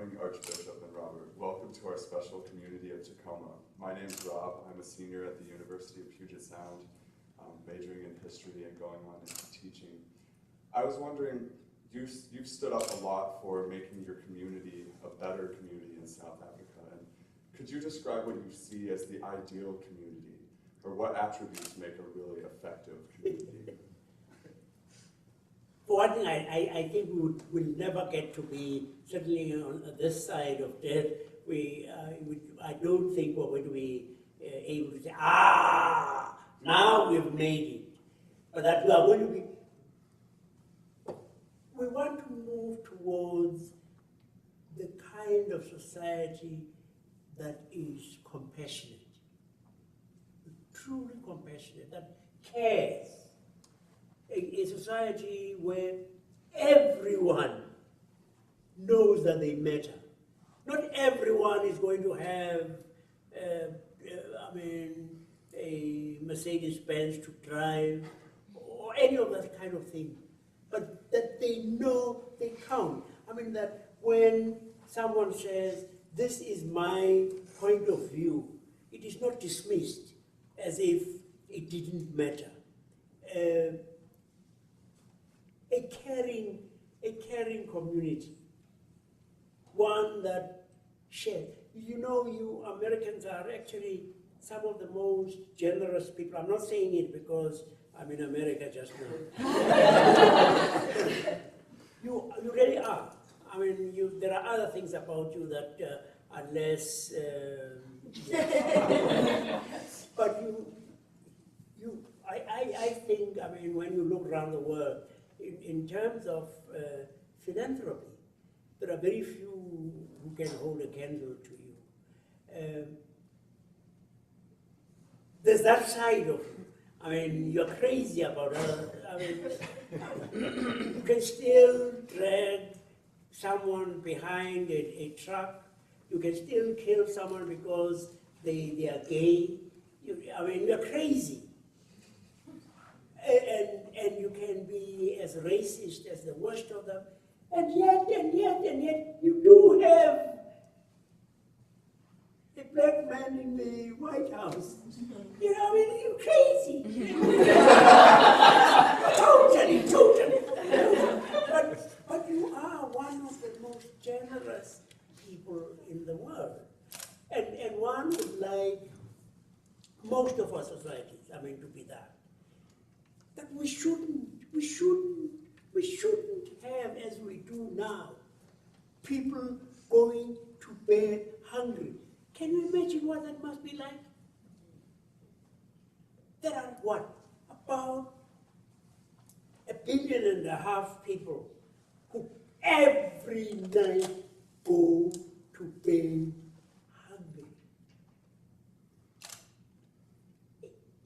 morning, Archbishop and Robert. Welcome to our special community of Tacoma. My name's Rob. I'm a senior at the University of Puget Sound, majoring in history and going on into teaching. I was wondering, you've stood up a lot for making your community a better community in South Africa. And could you describe what you see as the ideal community, or what attributes make a really effective community? For one thing, I think we will never get to be, certainly on this side of death, I don't think we're going to be able to say, now we've made it. But that we are going to be, we want to move towards the kind of society that is compassionate, truly compassionate, that cares. A society where everyone knows that they matter. Not everyone is going to have, a Mercedes-Benz to drive, or any of that kind of thing. But that they know they count. I mean, that when someone says, this is my point of view, it is not dismissed as if it didn't matter. A caring community, one that shares. You know, you Americans are actually some of the most generous people. I'm not saying it because I'm in America just now. You really are. I mean, there are other things about you that are less. But I think, I mean, when you look around the world, in terms of philanthropy, there are very few who can hold a candle to you. There's that side of you. I mean, you're crazy about others. I mean, you can still drag someone behind a truck. You can still kill someone because they are gay. I mean, you're crazy. And you can be as racist as the worst of them. And yet, you do have a black man in the White House. You know, I mean, you're crazy. Totally. But you are one of the most generous people in the world. And one would like most of our societies, I mean, to be that. That we shouldn't have, as we do now, people going to bed hungry. Can you imagine what that must be like? There are what? About 1.5 billion people who every night go to bed hungry.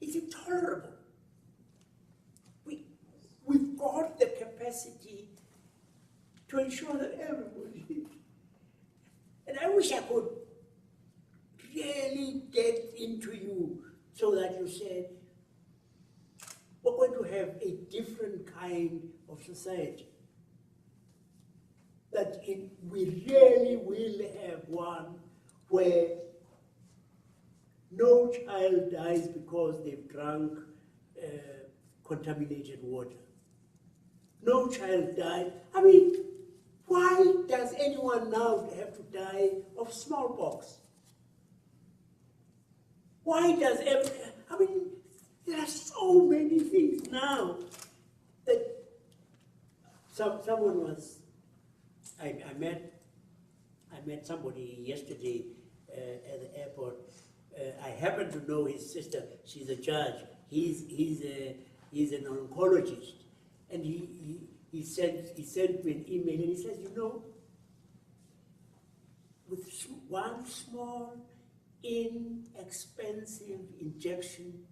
Is it tolerable? We've got the capacity to ensure that everybody eats. And I wish I could really get into you so that you said, we're going to have a different kind of society. That we really will have one where no child dies because they've drunk contaminated water. No child dies. I mean, why does anyone now have to die of smallpox? Why does I mean, there are so many things now that someone was, I met somebody yesterday at the airport. I happen to know his sister. She's a judge. He's an oncologist. And he sent me an email and he says, you know, with one small, inexpensive injection,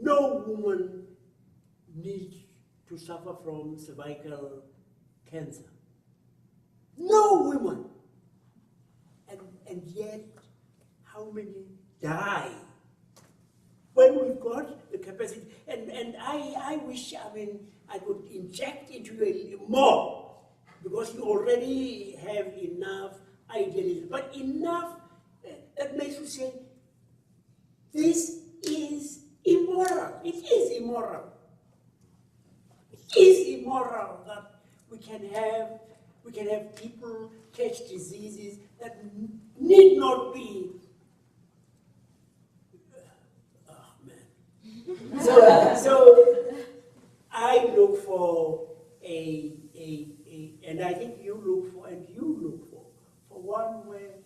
no woman needs to suffer from cervical cancer. No woman. And yet, how many die when we've got the capacity? And I wish, I mean, I could inject into you more because you already have enough idealism, but enough that makes you say, this is immoral. It is immoral. It is immoral that we can have people catch diseases that need not be. Oh man. So I look for and I think you look for one where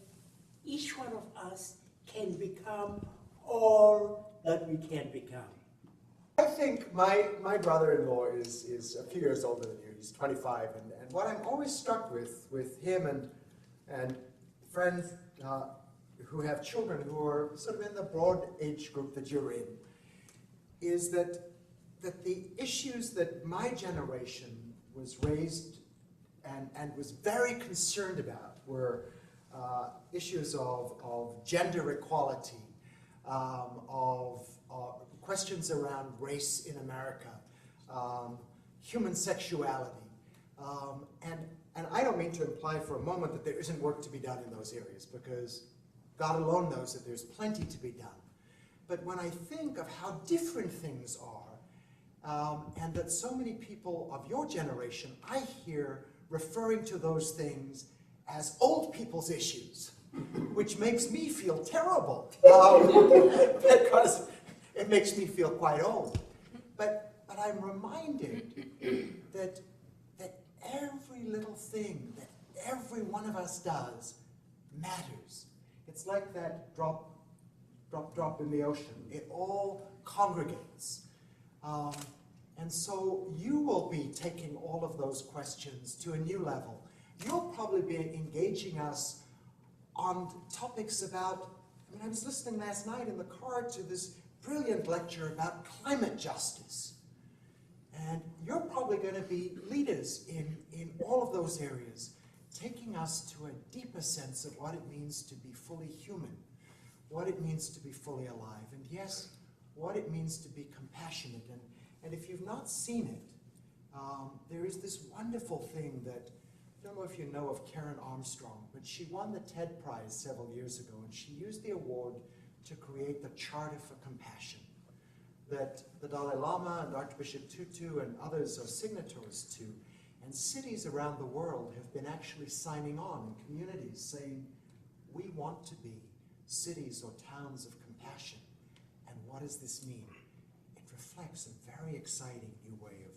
each one of us can become all that we can become. I think my brother-in-law is a few years older than you. He's 25, and what I'm always struck with him and friends who have children who are sort of in the broad age group that you're in, is that the issues that my generation was raised and was very concerned about were issues of gender equality, of questions around race in America, human sexuality, and I don't mean to imply for a moment that there isn't work to be done in those areas, because God alone knows that there's plenty to be done. But when I think of how different things are, and that so many people of your generation, I hear referring to those things as old people's issues, which makes me feel terrible, because it makes me feel quite old. But I'm reminded that every little thing that every one of us does matters. It's like that drop in the ocean. It all congregates. And so you will be taking all of those questions to a new level. You'll probably be engaging us on topics about, I was listening last night in the car to this brilliant lecture about climate justice. And you're probably going to be leaders in all of those areas, taking us to a deeper sense of what it means to be fully human, what it means to be fully alive, and yes, what it means to be compassionate. And if you've not seen it, there is this wonderful thing that, I don't know if you know of Karen Armstrong, but she won the TED Prize several years ago, and she used the award to create the Charter for Compassion that the Dalai Lama and Archbishop Tutu and others are signatories to. And cities around the world have been actually signing on, in communities saying, we want to be cities or towns of compassion. And what does this mean? It reflects a very exciting new way